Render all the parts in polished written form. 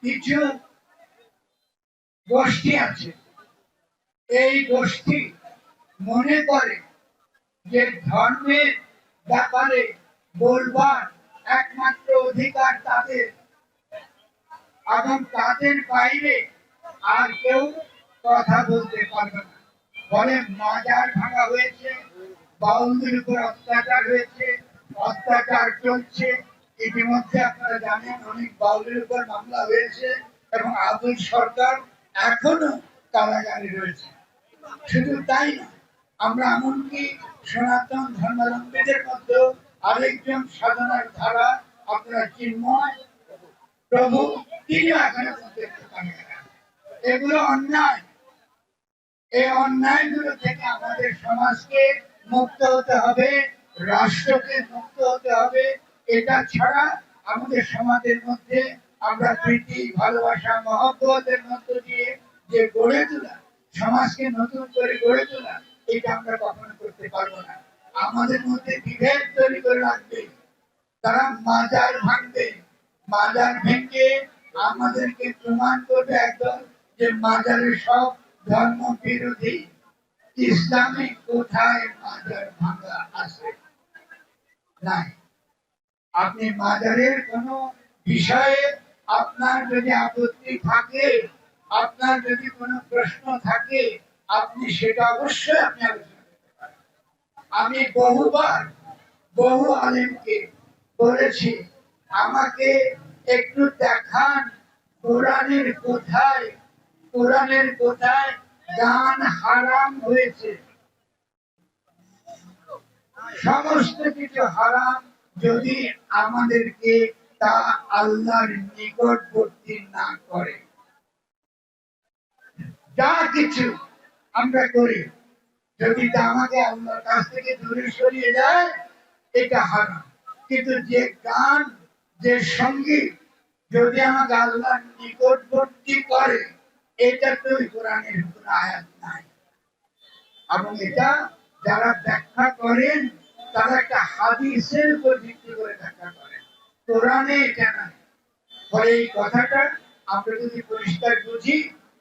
কিছু গোষ্ঠী আছে, এই গোষ্ঠী মনে করে যে ধর্মের ব্যাপারে বলবার একমাত্র অধিকার তাদের, এবং তাদের বাইরে আর কেউ কথা বলতে পারবে না। ফলে মাজার ভাঙা হয়েছে, বাউলদের উপর অত্যাচার হয়েছে, অত্যাচার চলছে। ইতিমধ্যে আপনারা জানেন অনেক বাউলের উপর মামলা হয়েছে এবং আবুল সরকার এখনো কারাগারে রয়েছে। শুধু তাই না, আমরা এমনকি সনাতন ধর্মাবলম্বীদের মধ্যে আরেকজন সাধনার ধারা আপনারা চিন্ময় প্রভু, তিনি এখানে এগুলো অন্যায়। এই অন্যায়গুলো থেকে আমাদের সমাজকে মুক্ত হতে হবে, রাষ্ট্রকে মুক্ত হতে হবে। এটা ছাড়া আমাদের সমাজের মধ্যে আমরা প্রীতি, ভালোবাসা, মহব্বতের মধ্য দিয়ে যে গড়ে তোলা, সমাজকে নতুন করে গড়ে তোলা, এটা আমরা কখনো করতে পারবো না। আমাদের মধ্যে বিভেদ তৈরি করে রাখবে, তারা মাজার ভাঙবে, মাজার ভেঙে আমাদেরকে প্রমাণ করবে একদম যে মাজারের সব ধর্ম বিরোধী। ইসলামে কোথায় মাজার ভাঙা আছে? নাই। আপনি মাজারের কোন বিষয়ে আপনার যদি আপত্তি থাকে, আপনার যদি কোনো প্রশ্ন থাকে, আপনি সেটা অবশ্যই আপনি আলোচনা করতে পারেন। আমি বহুবার বহু আলেমকে বলেছি, আমাকে একটু দেখান কোরআনের কোথায়, কোরআনের কোথায় গান হারাম হয়েছে। সমস্ত কিছু হারাম যদি আমাদেরকে তা আল্লাহর নিকটবর্তী না করে। যা কিছু আমরা করি যদি তা আমাকে আল্লাহর কাছ থেকে দূরে সরিয়ে যায়, এটা হারাম। কিন্তু যে গান, যে সঙ্গীত যদি আমাকে আল্লাহর নিকটবর্তী করে, এটা তো কোরআনের কোনো আয়াত নাই। এবং এটা যারা ব্যাখ্যা করেন তারা একটা হাদিসের উপর ভিত্তি করে ব্যাখ্যা করেন, কোরআনে এটা নাই। ফলে এই কথাটা আমরা যদি পরিষ্কার বুঝি,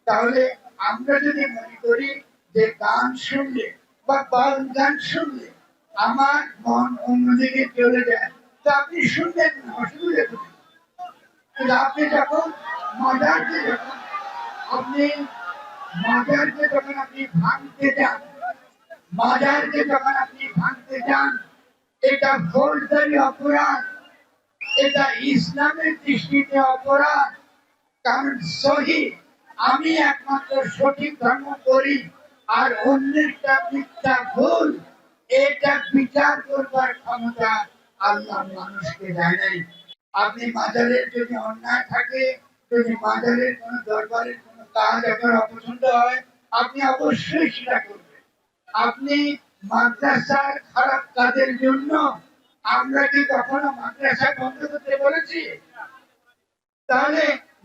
তাহলে আমরা যদি মনে করি যে গান শুনলে বা বাউল গান শুনলে আমার মন অন্যদিকে চলে যায়, তো আপনি শুনবেন না, অসুবিধা নেই। কিন্তু আপনি যখন মাজারকে যখন আপনি মাজারকে যখন আপনি ভাঙতে যান, মাজারকে যখন আপনি ভাঙতে যান, এটা ফৌজদারি অপরাধ, এটা ইসলামের দৃষ্টিতে অপরাধ। কারণ সহি, আমি একমাত্র সঠিক ধর্ম করি আর অন্যেরটা মিথ্যা ভুল, এটা বিচার করবার ক্ষমতা আল্লাহ মানুষকে দেয় নাই। আপনি মাজারের যদি অন্যায় থাকে, যদি মাজারের কোন দরবারের কোন কাজ আপনার অপছন্দ হয়, আপনি অবশ্যই সেটা করবেন। আপনি মাদ্রাসার খারাপ কাজের জন্য আমরা কি কখনো মাদ্রাসা বন্ধ করতে বলেছি? তাহলে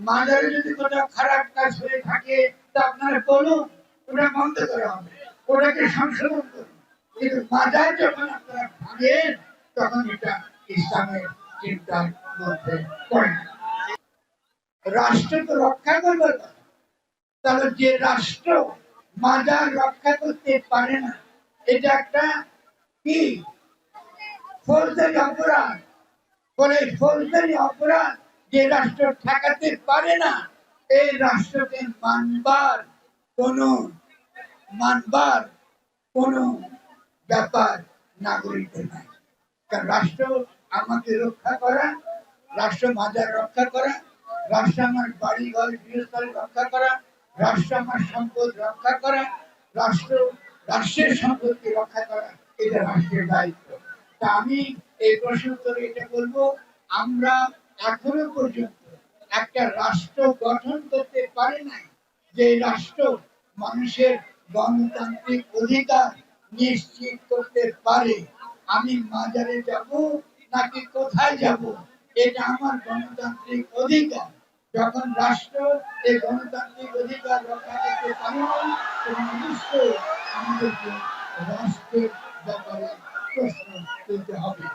মাজারে যদি কোথাও খারাপ কাজ হয়ে থাকে, তা আপনারা বলুন, ওটা বন্ধ করা হবে, ওটাকে সংশোধন করুন। কিন্তু মাজার যখন আপনারা ভাঙেন, তখন এটা ইসলামের চিন্তার মধ্যে পড়ে না। রাষ্ট্র তো রক্ষা করবার কথা, তাহলে যে রাষ্ট্র মাজার রক্ষা করতে পারে না, এটা একটা কি ফৌজদারি অপরাধ। ফলে ফৌজদারি অপরাধ যে রাষ্ট্র ঠেকাতে পারে না, এই রাষ্ট্রকে মানবার কোন ব্যাপার নাগরিকদের নাই। কারণ রাষ্ট্র আমাকে রক্ষা করা, রাষ্ট্র মাজার রক্ষা করা, রাষ্ট্র আমার বাড়ি ঘর গৃহস্থল রক্ষা করা, রাষ্ট্র আমার সম্পদ রক্ষা করা, রাষ্ট্রের সম্পদকে রক্ষা করা, এটা রাষ্ট্রের দায়িত্ব। তা আমি এই প্রশ্ন উত্তরে এটা বলবো, আমরা এখনো পর্যন্ত একটা রাষ্ট্র গঠন করতে পারি নাই যে রাষ্ট্র মানুষের গণতান্ত্রিক অধিকার নিশ্চিত করতে পারে। আমি মাজারে যাব নাকি কোথায় যাব, এটা আমার গণতান্ত্রিক অধিকার। যখন রাষ্ট্র এই গণতান্ত্রিক অধিকার রক্ষা করতে পারে না, তখন নিশ্চয়ই আমাদেরকে রাষ্ট্রের ব্যাপারে প্রশ্ন তুলতে হবে।